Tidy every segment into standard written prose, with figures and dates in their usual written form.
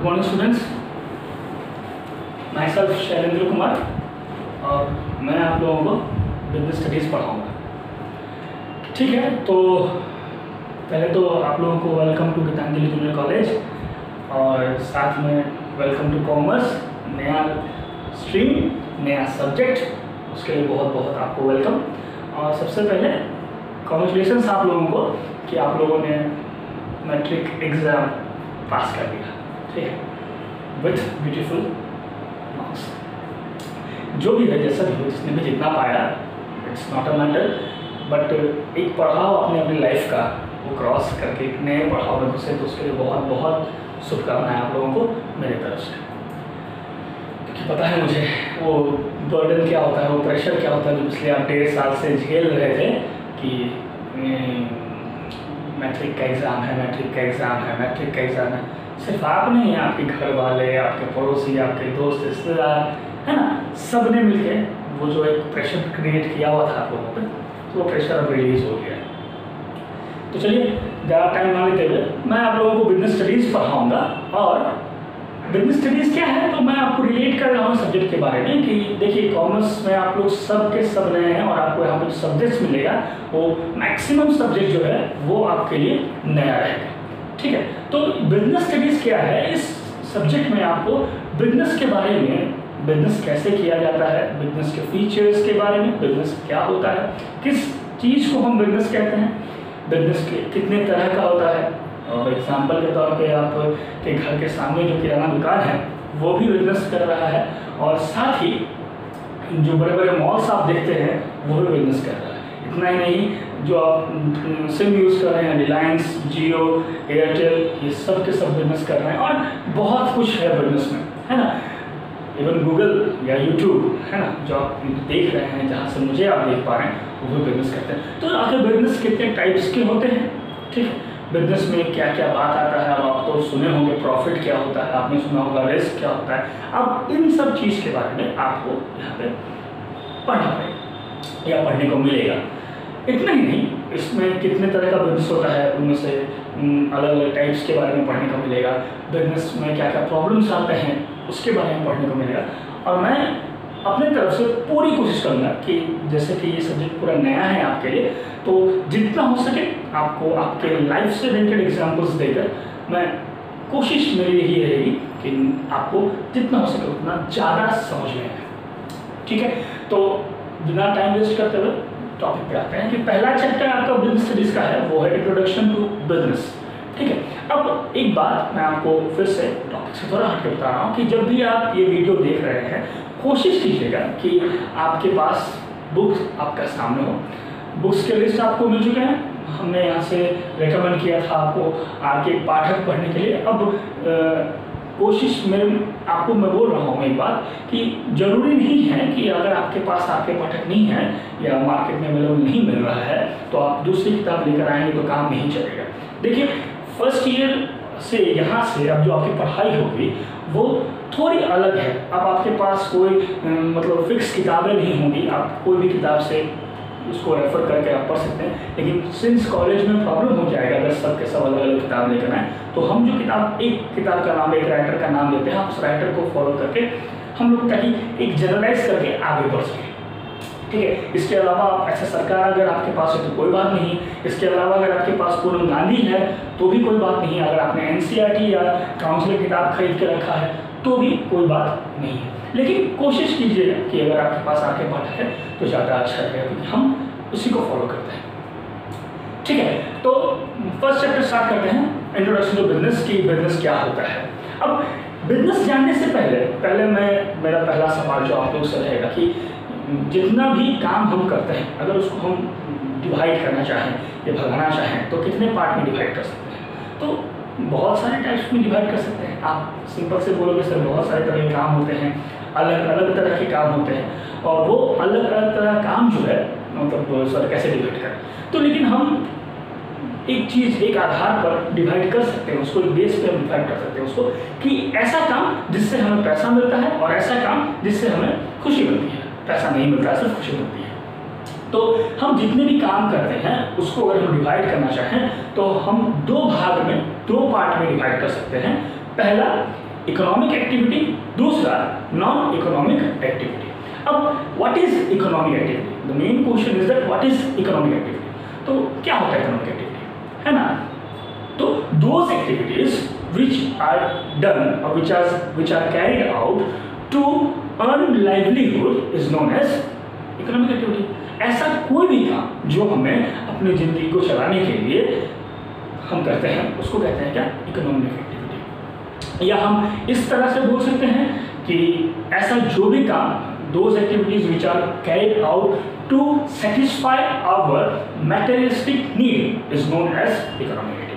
Good morning students, my self Shailendra Kumar और मैं आप लोगों को बिजनेस स्टडीज़ पढ़ाऊँगा। ठीक है, तो पहले तो आप लोगों को welcome to Gitanjali junior college और साथ में वेलकम टू कॉमर्स। नया स्ट्रीम, नया सब्जेक्ट, उसके लिए बहुत बहुत आपको वेलकम। और सबसे पहले कॉन्ग्रेचुलेशंस आप लोगों को कि आप लोगों ने मैट्रिक एग्ज़ाम पास कर दिया, ठीक है, विथ ब्यूटीफुल मार्क्स। जो भी है, जैसा भी हो, जिसने भी जितना पाया, it's not a matter, but एक पढ़ाओ अपने अपनी लाइफ का वो क्रॉस करके एक नए पढ़ाओ में घुसे, तो उसके लिए बहुत बहुत शुभकामनाएं आप लोगों को मेरे तरफ से। क्योंकि पता है मुझे वो बर्डन क्या होता है, वो प्रेशर क्या होता है जो पिछले आप 1.5 साल से झेल रहे थे कि मैट्रिक का एग्ज़ाम है, मैट्रिक का एग्ज़ाम है, मैट्रिक का एग्ज़ाम है। सिर्फ आप नहीं, आपके घर वाले, आपके पड़ोसी, आपके दोस्त, रिश्तेदार, है ना, सब ने मिलके वो जो एक प्रेशर क्रिएट किया हुआ था आप लोगों पे, तो वो प्रेशर अब रिलीज़ हो गया है। तो चलिए ज़्यादा टाइम ना लेते हुए मैं आप लोगों को बिजनेस स्टडीज़ पढ़ाऊँगा। और बिजनेस स्टडीज़ क्या है, तो मैं आपको रिलेट कर रहा हूँ सब्जेक्ट के बारे में कि देखिए कॉमर्स में आप लोग सब के सब नए हैं और आपको यहाँ पर सब्जेक्ट्स मिलेगा वो मैक्सिमम सब्जेक्ट जो है वो आपके लिए नया रहेगा। ठीक है, तो बिजनेस स्टडीज़ क्या है, इस सब्जेक्ट में आपको बिजनेस के बारे में, बिजनेस कैसे किया जाता है, बिजनेस के फीचर्स के बारे में, बिजनेस क्या होता है, किस चीज़ को हम बिजनेस कहते हैं, बिजनेस के कितने तरह का होता है। और एग्जाम्पल के तौर पे आप के घर के सामने जो किराना दुकान है वो भी बिजनेस कर रहा है, और साथ ही जो बड़े बड़े मॉल्स आप देखते हैं वो भी बिजनेस कर रहा है। इतना ही नहीं, जो आप सिम यूज़ कर रहे हैं, रिलायंस, जियो, एयरटेल, ये सब के सब बिजनेस कर रहे हैं और बहुत कुछ है बिजनेस में, है ना। इवन गूगल या यूट्यूब, है ना, जो आप देख रहे हैं, जहाँ से मुझे आप देख पा रहे हैं, वो भी बिजनेस करते हैं। तो आखिर बिजनेस कितने टाइप्स के होते हैं, ठीक है, बिजनेस में क्या क्या बात आता है, अब आप तो सुने होंगे प्रॉफिट क्या होता है, आपने सुना होगा रिस्क क्या होता है। अब इन सब चीज़ के बारे में आपको यहाँ पे पढ़ना पड़ेगा या पढ़ने को मिलेगा। इतना ही नहीं, इसमें कितने तरह का बिजनेस होता है, उनमें से अलग अलग टाइप्स के बारे में पढ़ने को मिलेगा। बिजनेस में क्या क्या प्रॉब्लम्स आते हैं उसके बारे में पढ़ने को मिलेगा। और मैं अपने तरफ से पूरी कोशिश करूँगा कि जैसे कि ये सब्जेक्ट पूरा नया है आपके लिए, तो जितना हो सके आपको आपके लाइफ से रिलेटेड एग्जाम्पल्स देकर मैं कोशिश मेरी यही रहेगी कि आपको जितना हो सके उतना ज़्यादा समझ में आए। ठीक है, तो बिना टाइम वेस्ट करते हुए टॉपिक पे आते हैं कि पहला चैप्टर आपका बिजनेस स्टडीज़ का है, वो है इंट्रोडक्शन टू बिजनेस। ठीक है, अब एक बात मैं आपको फिर से टॉपिक से थोड़ा हट के बता रहा हूँ कि जब भी आप ये वीडियो देख रहे हैं, कोशिश कीजिएगा कि आपके पास बुक्स आपका सामने हो। बुक्स के लिस्ट आपको मिल चुके हैं, हमने यहाँ से रेकमेंड किया था आपको आगे पाठक पढ़ने के लिए। अब कोशिश में आपको मैं बोल रहा हूँ एक बात कि ज़रूरी नहीं है कि अगर आपके पास आपके पाठक नहीं है या मार्केट में अवेलेबल नहीं मिल रहा है तो आप दूसरी किताब लेकर आएंगे तो काम नहीं चलेगा। देखिए, फर्स्ट ईयर से यहाँ से अब जो आपकी पढ़ाई होगी वो थोड़ी अलग है। अब आपके पास कोई मतलब फिक्स किताबें नहीं होंगी, आप कोई भी किताब से उसको रेफर करके आप पढ़ सकते हैं। लेकिन सिंस कॉलेज में प्रॉब्लम हो जाएगा अगर सब के सब अलग अलग किताब लेकर आए, तो हम जो किताब, एक किताब का नाम, एक राइटर का नाम लेते हैं, आप उस राइटर को फॉलो करके हम लोग ताकि एक जनरलाइज करके आगे बढ़ सकें। ठीक है, इसके अलावा ऐसा सरकार अगर आपके पास है तो कोई बात नहीं, इसके अलावा अगर आपके पास पूनम गांधी है तो भी कोई बात नहीं, अगर आपने एनसीईआरटी या काउंसिल किताब खरीद के रखा है तो भी कोई बात नहीं है। लेकिन कोशिश कीजिएगा कि अगर आपके पास आके पाठक है तो ज़्यादा अच्छा रहेगा, क्योंकि हम उसी को फॉलो करते हैं। ठीक है, तो फर्स्ट चैप्टर स्टार्ट करते हैं, इंट्रोडक्शन टू बिजनेस की बिजनेस क्या होता है। अब बिजनेस जानने से पहले मेरा पहला सवाल जो आप लोग से रहेगा कि जितना भी काम हम करते हैं अगर उसको हम डिवाइड करना चाहें या भगाना चाहें तो कितने पार्ट में डिवाइड कर सकते हैं। तो बहुत सारे टाइप्स में डिवाइड कर सकते हैं। आप सिंपल से बोलोगे सर बहुत सारे तरह के काम होते हैं, अलग अलग तरह के काम होते हैं, और वो अलग अलग तरह का काम जो है मतलब सर कैसे डिवाइड करें। तो लेकिन हम एक चीज़, एक आधार पर डिवाइड कर सकते हैं उसको, एक बेस पे हम डिवाइड कर सकते हैं उसको कि ऐसा काम जिससे हमें पैसा मिलता है और ऐसा काम जिससे हमें खुशी मिलती है। पैसा नहीं मिलता है, सिर्फ खुशी मिलती है। तो हम जितने भी काम करते हैं उसको अगर हम डिवाइड करना चाहें तो हम दो भाग में, दो पार्ट में डिवाइड कर सकते हैं। पहला इकोनॉमिक एक्टिविटी, दूसरा नॉन इकोनॉमिक एक्टिविटी। अब what is economic activity? The main question is that what is economic activity? तो क्या होता है इकोनॉमिक एक्टिविटी, है ना? तो those activities which are done or which are carried out to earn livelihood is known as economic activity। ऐसा कोई भी काम जो हमें अपनी जिंदगी को चलाने के लिए हम करते हैं उसको कहते हैं क्या? Economic activity. या हम इस तरह से बोल सकते हैं कि ऐसा जो भी काम, those activities which are carried out to satisfy our materialistic need is known as economic activity।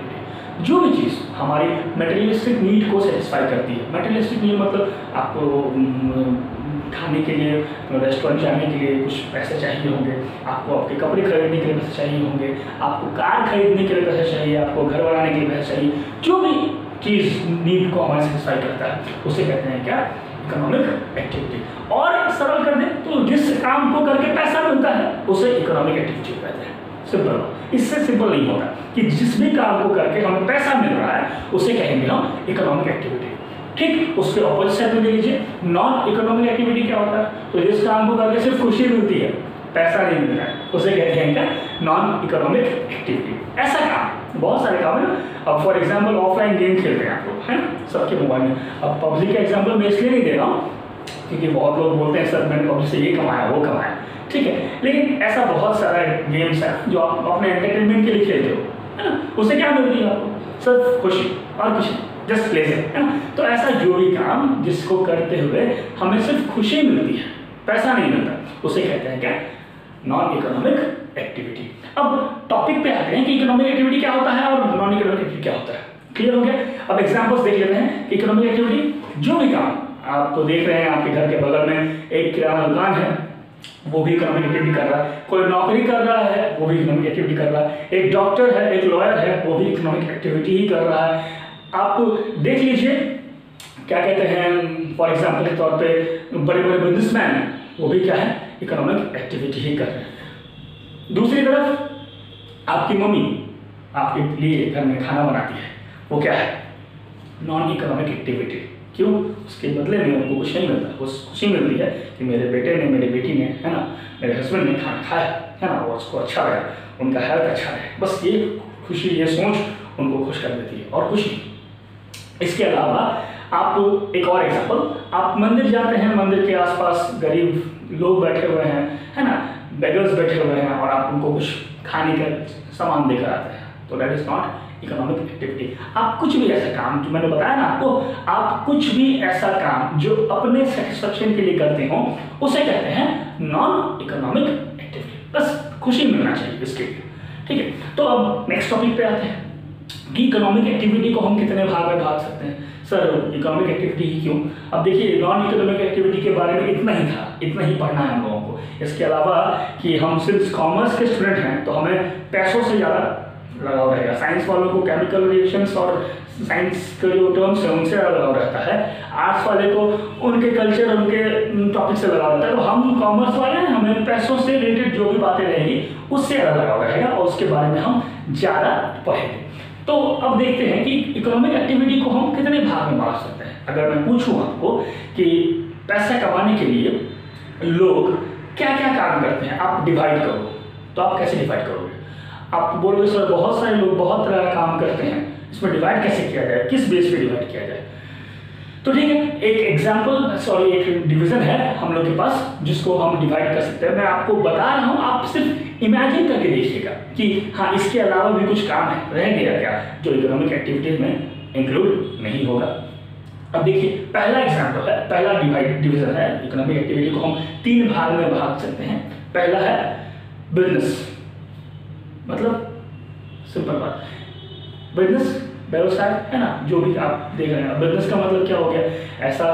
जो भी चीज़ हमारी मटेरियलिस्टिक नीड को सेटिस्फाई करती है, मटेरियलिस्टिक नीड मतलब आपको खाने के लिए, रेस्टोरेंट जाने के लिए कुछ पैसे चाहिए होंगे, आपको आपके कपड़े खरीदने के लिए पैसे चाहिए होंगे, आपको कार खरीदने के लिए पैसे चाहिए, आपको घर बनाने के लिए पैसे चाहिए, जो भी चीज़ नीड को हमारे सेटिस्फाई करता है उसे कहते हैं क्या? Economic activity. और सरल कर दें तो जिस काम को करके पैसा मिलता है उसे इकोनॉमिक एक्टिविटी कहते हैं। सिंपल, इससे सिंपल नहीं होता कि जिस भी काम को करके हमें पैसा मिल रहा है उसे कहेंगे हम इकोनॉमिक एक्टिविटी। ठीक, उसके ऑपोजिट साइड में ले लीजिए नॉन इकोनॉमिक एक्टिविटी क्या होता है? तो जिस काम को करके सिर्फ खुशी मिलती है, पैसा नहीं मिल रहा है, उसे कहते हैं क्या? Non economic activity. ऐसा काम बहुत सारे काम है। अब फॉर एग्जाम्पल ऑफलाइन गेम खेलते हैं आप लोग, है ना, सबके मोबाइल में। अब पबजी का एग्जाम्पल मैं इसलिए नहीं दे रहा हूँ क्योंकि बहुत लोग बोलते हैं सर मैंने पबजी से ये कमाया वो कमाया, ठीक है, लेकिन ऐसा बहुत सारा गेम्स है जो आप अपने एंटरटेनमेंट के लिए खेलते हो, है ना, उससे क्या मिलती है आपको? सिर्फ खुशी और कुछ जस्ट प्लेजर, है ना। तो ऐसा जो भी काम जिसको करते हुए हमें सिर्फ खुशी मिलती है, पैसा नहीं मिलता, उसे कहते हैं क्या? Non economic activity. अब टॉपिक पे आते हैं कि इकोनॉमिक एक्टिविटी क्या होता है और नॉन इकोनॉमिक एक्टिविटी क्या होता है। क्लियर हो गया? अब एग्जांपल्स देख लेते हैं कि इकोनॉमिक एक्टिविटी जो भी काम आप तो देख रहे हैं, आपके घर के बगल में एक किराना दुकान है, वो भी इकोनॉमिक एक्टिविटी कर रहा है, कोई नौकरी कर रहा है वो भी इकोनॉमिक एक्टिविटी कर रहा है, एक डॉक्टर है, एक लॉयर है, वो भी इकोनॉमिक एक्टिविटी ही कर रहा है। आप देख लीजिए क्या कहते हैं, फॉर एग्जांपल के तौर पे बड़े बड़े बिजनेसमैन वो भी क्या है? इकोनॉमिक एक्टिविटी ही कर रहे हैं। दूसरी तरफ आपकी मम्मी आपके लिए घर में खाना बनाती है, वो क्या है? Non economic activity. क्यों? उसके बदले में उनको कुछ नहीं मिलता, वो खुशी मिलती है कि मेरे बेटे ने, मेरी बेटी ने, है ना, मेरे हस्बैंड ने खाना खाया, है ना, वो उसको अच्छा लगा, उनका हेल्थ अच्छा है, बस ये खुशी, ये सोच उनको खुश कर देती है और कुछ नहीं। इसके अलावा आप एक और एग्जाम्पल, आप मंदिर जाते हैं, मंदिर के आसपास गरीब लोग बैठे हुए हैं, है ना, बेगर्स बैठे हुए हैं और आप उनको कुछ खाने का सामान देकर आते हैं, तो that is not economic activity. आप कुछ भी ऐसा काम जो मैंने बताया ना आपको, आप कुछ भी ऐसा काम जो अपने सेटिस्फेक्शन के लिए करते हो उसे कहते हैं नॉन इकोनॉमिक एक्टिविटी। बस खुशी मिलना चाहिए इसके लिए, ठीक है। तो अब नेक्स्ट टॉपिक पे आते हैं कि इकोनॉमिक एक्टिविटी को हम कितने भाग में भाग सकते हैं। सर इकोनॉमिक एक्टिविटी ही क्यों? अब देखिए नॉन इकोनॉमिक एक्टिविटी के बारे में इतना ही था, इतना ही पढ़ना है हम लोगों को। इसके अलावा कि हम सिर्फ कॉमर्स के स्टूडेंट हैं तो हमें पैसों से ज़्यादा लगाव रहेगा, साइंस वालों को केमिकल रिएक्शंस और साइंस के जो टर्म्स हैं उनसे लगाव रहता है, आर्ट्स वाले को उनके कल्चर, उनके टॉपिक से लगाव रहता है। तो हम कॉमर्स वाले हैं, हमें पैसों से रिलेटेड जो भी बातें रहेगी उससे ज़्यादा लगाव रहेगा और उसके बारे में हम ज़्यादा पढ़ेंगे। तो अब देखते हैं कि इकोनॉमिक एक्टिविटी को हम कितने भाग में बांट सकते हैं। अगर मैं पूछूं आपको कि पैसा कमाने के लिए लोग क्या क्या काम करते हैं, आप डिवाइड करो, तो आप कैसे डिवाइड करोगे? आप बोलोगे सर बहुत सारे लोग बहुत तरह का काम करते हैं, इसमें डिवाइड कैसे किया जाए, किस बेस पे डिवाइड किया जाए? तो ठीक है, एक एग्जाम्पल, सॉरी एक डिवीजन है हम लोग के पास जिसको हम डिवाइड कर सकते हैं। मैं आपको बता रहा हूँ, आप सिर्फ इमेजिन करके देखिएगा कि हाँ इसके अलावा भी कुछ काम है, रह गया क्या जो इकोनॉमिक एक्टिविटीज में इंक्लूड नहीं होगा। अब देखिए पहला एग्जाम्पल है, पहला डिवीजन है, इकोनॉमिक एक्टिविटी को हम 3 भाग में भाग सकते हैं। पहला है बिजनेस, मतलब सिंपल बात, बिजनेस व्यवसाय है ना, जो भी आप देख रहे हैं। बिजनेस का मतलब क्या हो गया? ऐसा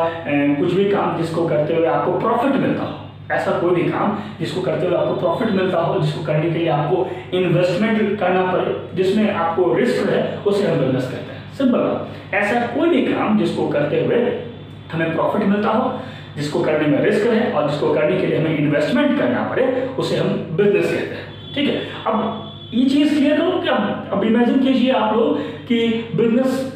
कुछ भी काम जिसको करते हुए आपको प्रॉफिट मिलता हो, ऐसा कोई भी काम जिसको करते हुए आपको प्रॉफिट मिलता हो, जिसको करने के लिए आपको इन्वेस्टमेंट करना पड़े, जिसमें आपको रिस्क है, उसे हम बिजनेस कहते हैं। सिंपल बात, ऐसा कोई भी काम जिसको करते हुए हमें प्रॉफिट मिलता हो, जिसको करने में रिस्क है और जिसको करने के लिए हमें इन्वेस्टमेंट करना पड़े, उसे हम बिजनेस कहते हैं, ठीक है। अब ये चीज़ क्लियर करो कि अब इमेजिन कीजिए आप लोग कि बिजनेस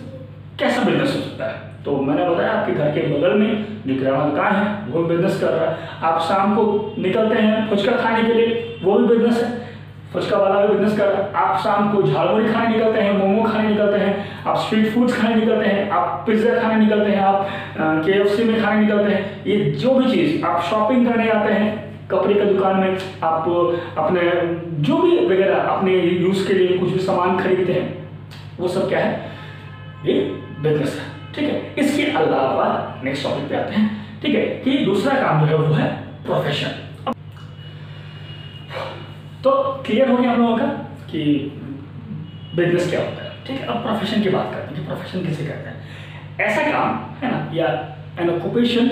कैसा बिजनेस हो सकता है? तो मैंने बताया आपके घर के बगल में जो किराना दुकान है वो बिजनेस कर रहा है। आप शाम को निकलते हैं फुचका खाने के लिए, वो भी बिजनेस है, फुचका वाला भी बिजनेस कर रहा है। आप शाम को झालमुड़ी खाने निकलते हैं, मोमो खाने निकलते हैं, आप स्ट्रीट फूड्स खाने निकलते हैं, आप पिज्ज़ा खाने निकलते हैं, आप KFC में खाने निकलते हैं। ये जो भी चीज़ आप शॉपिंग करने आते हैं कपड़े की दुकान में, आप अपने जो भी वगैरह अपने यूज़ के लिए कुछ भी सामान खरीदते हैं, वो सब क्या है? ये बिजनेस है। ठीक है, इसके अलावा नेक्स्ट टॉपिक पे आते हैं। ठीक है, कि दूसरा काम जो है वो है प्रोफेशन। तो क्लियर हो गया हम लोगों का कि बिजनेस क्या होता है। ठीक है, अब प्रोफेशन की बात करते हैं कि प्रोफेशन किसे कहते हैं। ऐसा काम है ना, या an occupation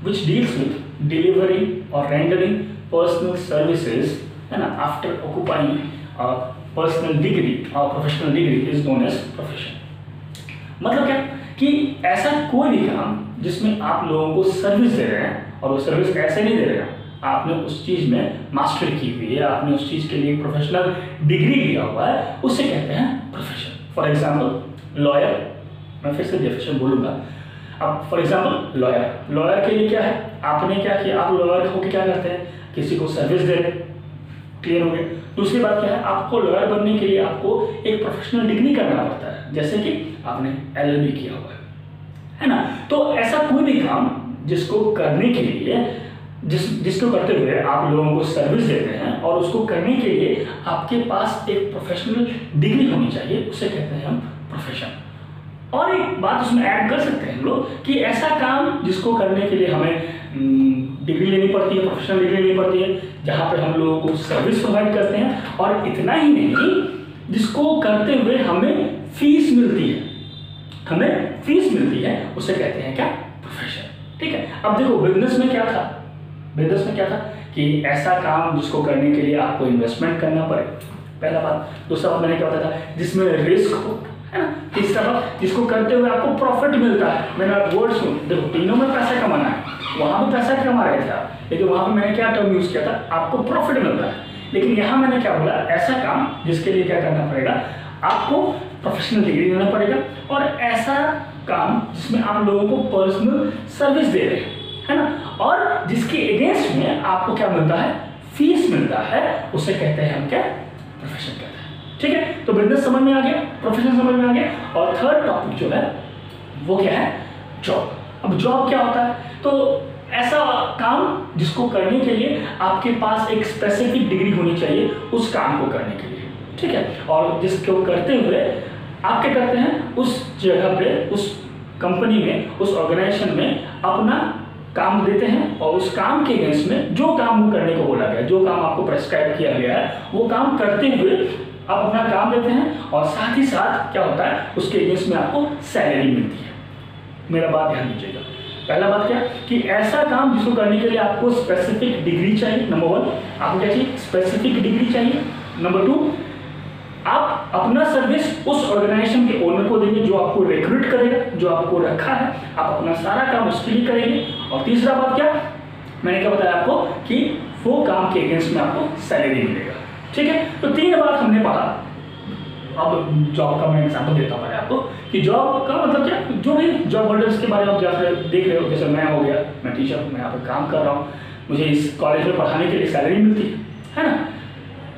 which deals with delivering और रेंडरिंग पर्सनल सर्विसेज, है ना, आफ्टर ऑक्यूपाइंग पर्सनल डिग्री और professional degree is known as profession. मतलब क्या कि ऐसा कोई भी काम जिसमें आप लोगों को सर्विस दे रहे हैं, और वो सर्विस ऐसे नहीं दे रहे हैं, आपने उस चीज़ में मास्टर की हुई है, आपने उस चीज़ के लिए प्रोफेशनल डिग्री लिया हुआ है, उसे कहते हैं प्रोफेशन। फॉर एग्जांपल लॉयर, मैं फिर से डेफिनेशन बोलूँगा। अब फॉर एग्जांपल लॉयर के लिए क्या है, आपने क्या किया, आप लॉयर होकर क्या करते हैं, किसी को सर्विस दे रहे, क्लियर हो गया। दूसरी बात क्या है, आपको लॉयर बनने के लिए आपको एक प्रोफेशनल डिग्री करना पड़ता है, जैसे कि आपने LLB किया हुआ है ना। तो ऐसा कोई भी काम जिसको करने के लिए जिसको करते हुए आप लोगों को सर्विस देते हैं और उसको करने के लिए आपके पास एक प्रोफेशनल डिग्री होनी चाहिए, उसे कहते हैं हम प्रोफेशन। और एक बात उसमें ऐड कर सकते हैं हम लोग कि ऐसा काम जिसको करने के लिए हमें डिग्री लेनी पड़ती है, प्रोफेशनल डिग्री लेनी पड़ती है, जहाँ पे हम लोगों को सर्विस प्रोवाइड करते हैं, और इतना ही नहीं, जिसको करते हुए हमें फीस मिलती है, उसे कहते हैं क्या? प्रोफेशन। ठीक है, अब देखो बिजनेस में क्या था कि ऐसा काम जिसको करने के लिए आपको इन्वेस्टमेंट करना पड़े, पहला बात। दूसरा बात मैंने क्या बताया था, जिसमें रिस्क हो, है ना। तीसरा बात, जिसको करते हुए आपको प्रॉफिट मिलता है। मैंने वर्ड सुन, देखो तीनों में पैसा कमाना है, वहाँ भी पैसा कमा रहे थे आप, लेकिन वहाँ पे मैंने क्या टर्म यूज़ किया था, आपको प्रॉफिट मिलता है। लेकिन यहाँ मैंने क्या बोला, ऐसा काम जिसके लिए क्या करना पड़ेगा, आपको प्रोफेशनल डिग्री लेना पड़ेगा, और ऐसा काम जिसमें आप लोगों को पर्सनल सर्विस दे रहे हैं, है ना, और जिसके अगेंस्ट में आपको क्या मिलता है, फीस मिलता है, उसे कहते हैं हम क्या? प्रोफेशन कहते हैं। ठीक है, तो बिजनेस समझ में आ गया, प्रोफेशन समझ में आ गया। और थर्ड टॉपिक जो है वो क्या है? जॉब। अब जॉब क्या होता है? तो ऐसा काम जिसको करने के लिए आपके पास एक स्पेसिफिक डिग्री होनी चाहिए उस काम को करने के लिए। ठीक है, और जिसको करते हुए आप क्या करते हैं, उस जगह पे, उस कंपनी में, उस ऑर्गेनाइजेशन में अपना काम देते हैं, और उस काम के अगेंस्ट में जो काम वो करने को बोला गया, जो काम आपको प्रेस्क्राइब किया गया है, वो काम करते हुए आप अपना काम देते हैं, और साथ ही साथ क्या होता है, उसके अगेंस्ट में आपको सैलरी मिलती है। मेरा बात ध्यान दीजिएगा। पहला बात क्या कि ऐसा काम जिसको करने के लिए आपको स्पेसिफिक डिग्री चाहिए, नंबर 1 आपको क्या चाहिए? स्पेसिफिक डिग्री चाहिए। नंबर 2, आप अपना सर्विस उस ऑर्गेनाइजेशन के ओनर को देंगे जो आपको रिक्रूट करेगा, जो आपको रखा है, आप अपना सारा काम उसके लिए करेंगे। और तीसरा बात क्या, मैंने क्या बताया आपको कि वो काम के अगेंस्ट में आपको सैलरी मिलेगा। ठीक है, तो 3 बात हमने पढ़ा। अब जॉब का मैं एग्जाम्पल देता हूँ आपको कि जॉब का मतलब क्या, जो भी जॉब होल्डर्स के बारे में आप जैसे देख रहे हो, जैसे मैं हो गया, मैं टीचर हूँ, मैं यहाँ पर काम कर रहा हूँ, मुझे इस कॉलेज में पढ़ाने के लिए सैलरी मिलती है ना।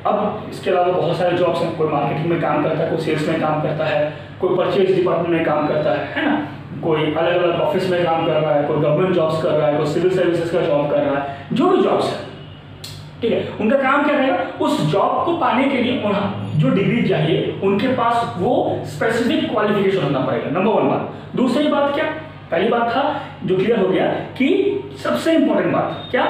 अब इसके अलावा बहुत सारे जॉब्स हैं, कोई मार्केटिंग में काम करता है, कोई सेल्स में काम करता है, कोई परचेज डिपार्टमेंट में काम करता है ना, कोई अलग अलग ऑफिस में काम कर रहा है, कोई गवर्नमेंट जॉब्स कर रहा है, कोई सिविल सर्विसेज का जॉब कर रहा है, जो भी जॉब्स है। ठीक है, उनका काम क्या रहेगा, उस जॉब को पाने के लिए जो डिग्री चाहिए उनके पास वो स्पेसिफिक क्वालिफिकेशन होना पड़ेगा, नंबर 1 बात। दूसरी बात क्या, पहली बात था जो क्लियर हो गया कि सबसे इंपॉर्टेंट बात क्या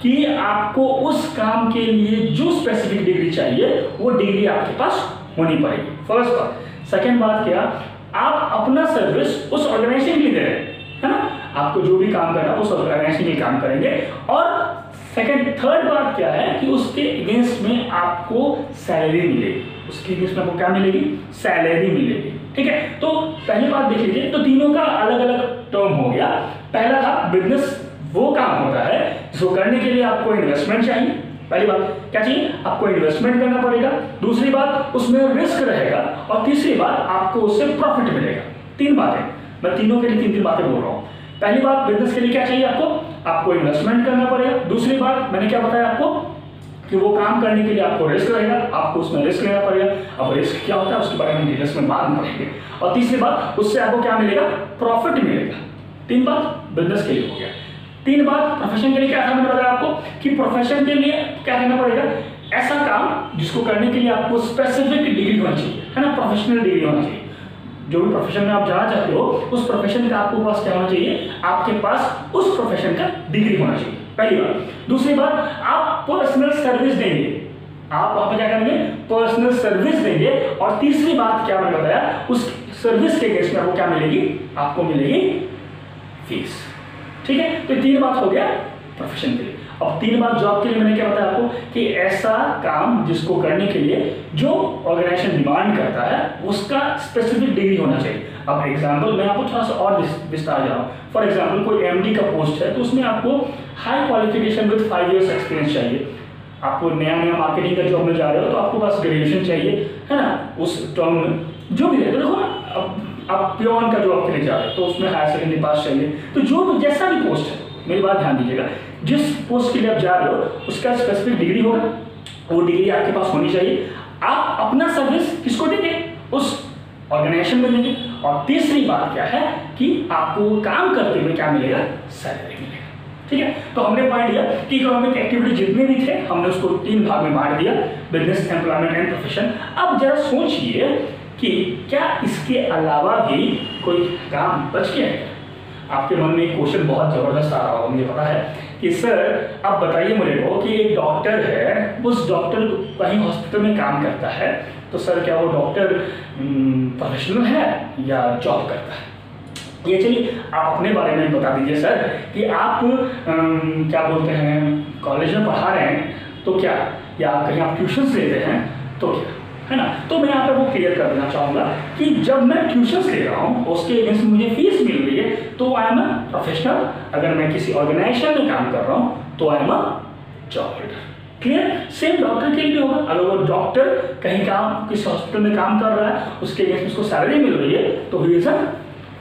कि आपको उस काम के लिए जो स्पेसिफिक डिग्री चाहिए वो डिग्री आपके पास होनी पड़ेगी, फर्स्ट बात। सेकेंड बात क्या, आप अपना सर्विस उस ऑर्गेनाइजेशन के लिए दे रहे हैं, है ना, आपको जो भी काम करना उस ऑर्गेनाइजेशन के काम करेंगे। और थर्ड बात क्या है कि उसके अगेंस्ट में आपको सैलरी मिलेगी, उसके अगेंस्ट में आपको क्या मिलेगी, सैलरी मिलेगी। ठीक है, तो पहली बात देख लीजिए, तो तीनों का अलग अलग टर्म हो गया। पहला था बिजनेस वो काम होता है जिसको करने के लिए आपको इन्वेस्टमेंट चाहिए, पहली बात क्या चाहिए, आपको इन्वेस्टमेंट करना पड़ेगा। दूसरी बात उसमें रिस्क रहेगा, और तीसरी बात आपको उससे प्रॉफिट मिलेगा। तीन बातें, मैं तीनों के लिए तीन तीन बातें बोल रहा हूँ। पहली बात, बिजनेस के लिए क्या चाहिए आपको इन्वेस्टमेंट करना पड़ेगा। दूसरी बात मैंने क्या बताया आपको कि वो काम करने के लिए आपको रिस्क रहेगा, आपको उसमें रिस्क लेना पड़ेगा। अब रिस्क क्या होता है उसके बारे में डिटेल्स में बाद में पढ़ेंगे। और तीसरी बात, उससे आपको क्या मिलेगा, प्रॉफिट मिलेगा। तीन बात बिजनेस के लिए हो गया। तीन बात प्रोफेशन के लिए क्या था, मैंने बताया आपको कि प्रोफेशन के लिए क्या करना पड़ेगा, ऐसा काम जिसको करने के लिए आपको स्पेसिफिक डिग्री होना चाहिए, है ना, प्रोफेशनल डिग्री होना चाहिए। जो भी प्रोफेशन में आप जाना चाहते हो उस प्रोफेशन का आपको पास क्या होना चाहिए, आपके पास उस प्रोफेशन का डिग्री होना चाहिए, पहली बात। दूसरी बात, आप पर्सनल सर्विस देंगे, आप वहां पर क्या करेंगे, पर्सनल सर्विस देंगे। और तीसरी बात क्या मैंने बताया, उस सर्विस के केस में आपको क्या मिलेगी, आपको मिलेगी फीस। ठीक है, तो तीन बात हो गया प्रोफेशन के लिए। अब तीन बात जॉब के लिए मैंने क्या बताया आपको कि ऐसा काम जिसको करने के लिए जो ऑर्गेनाइजेशन डिमांड करता है उसका स्पेसिफिक डिग्री होना चाहिए। अब एग्जांपल मैं आपको थोड़ा सा और विस्तार जा रहा हूँ। फॉर एग्जांपल कोई एमडी का पोस्ट है तो उसमें आपको high qualification with 5 years experience चाहिए। आपको नया नया मार्केटिंग का जॉब में जा रहे हो तो आपको पास ग्रेजुएशन चाहिए, है ना, उस टर्म में जो भी है। तो देखो ना, आप प्योन का जॉब के लिए जा रहे हो तो उसमें हायर सेकेंडरी पास चाहिए। तो जो भी जैसा भी पोस्ट है, मेरी बात ध्यान दीजिएगा, जिस पोस्ट के लिए आप जा रहे हो उसका स्पेसिफिक डिग्री होगा, वो डिग्री आपके पास होनी चाहिए। आप अपना सर्विस किसको देंगे, उस ऑर्गेनाइजेशन में देंगे। और तीसरी बात क्या है कि आपको काम करते हुए क्या मिलेगा, सैलरी मिलेगा। ठीक है, तो हमने पॉइंट लिया कि इकोनॉमिक एक्टिविटी जितने भी थे हमने उसको तीन भाग में बांट दिया, बिजनेस, एम्प्लॉयमेंट एंड प्रोफेशन। अब जरा सोचिए कि क्या इसके अलावा भी कोई काम बच गया है। आपके मन में एक क्वेश्चन बहुत जबरदस्त आ रहा होगा, मुझे पता है कि सर आप बताइए मुझे को कि एक डॉक्टर है, उस डॉक्टर कहीं हॉस्पिटल में काम करता है, तो सर क्या वो डॉक्टर प्रोफेशनल है या जॉब करता है। ये चलिए आप अपने बारे में बता दीजिए सर कि आप क्या बोलते हैं, कॉलेज में पढ़ा रहे हैं तो क्या, या कहीं आप ट्यूशन्स लेते हैं तो क्या, है ना। तो मैं यहाँ पर वो क्लियर कर देना चाहूँगा कि जब मैं ट्यूशन्स ले रहा हूँ उसके अगेंस्ट मुझे फीस मिल रही है तो आई एम अ प्रोफेशनल। अगर मैं किसी ऑर्गेनाइजेशन में काम कर रहा हूँ तो I am a job holder. Clear, same doctor के लिए होगा। अगर वो डॉक्टर कहीं काम किसी हॉस्पिटल में काम कर रहा है उसके अगेंस्ट उसको सैलरी मिल रही है तो he is a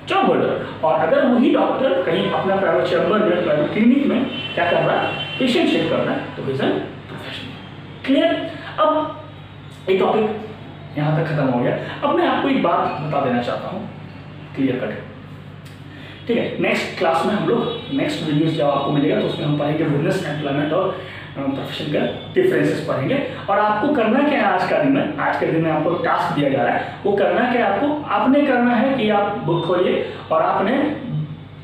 job holder. और अगर वही डॉक्टर कहीं अपना प्राइवेट चैम्बर में, प्राइवेट क्लिनिक में क्या कर रहा है, पेशेंट चेक कर रहा है तो he is a professional. Clear, अब एक टॉपिक यहाँ तक खत्म हो गया। अब मैं आपको एक बात बता देना चाहता हूँ, क्लियर कट। ठीक है, नेक्स्ट क्लास में हम लोग नेक्स्ट वीडियोस जब आपको मिलेगा तो उसमें हम पढ़ेंगे बिजनेस, एम्प्लॉयमेंट और प्रोफेशन का डिफरेंसेस पढ़ेंगे। और आपको करना क्या है आज के दिन में आपको टास्क दिया जा रहा है, वो करना क्या है, आपने करना है कि आप बुक खोलिए और आपने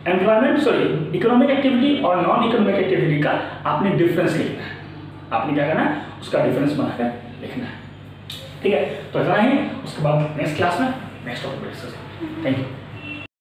इकोनॉमिक एक्टिविटी और नॉन इकोनॉमिक एक्टिविटी का आपने डिफरेंस लिखना है। आपने क्या करना है, उसका डिफरेंस बनाकर लिखना है। ठीक है, तो इतना ही, उसके बाद नेक्स्ट क्लास में नेक्स्ट टॉपिक डिस्कस करेंगे। Thank you.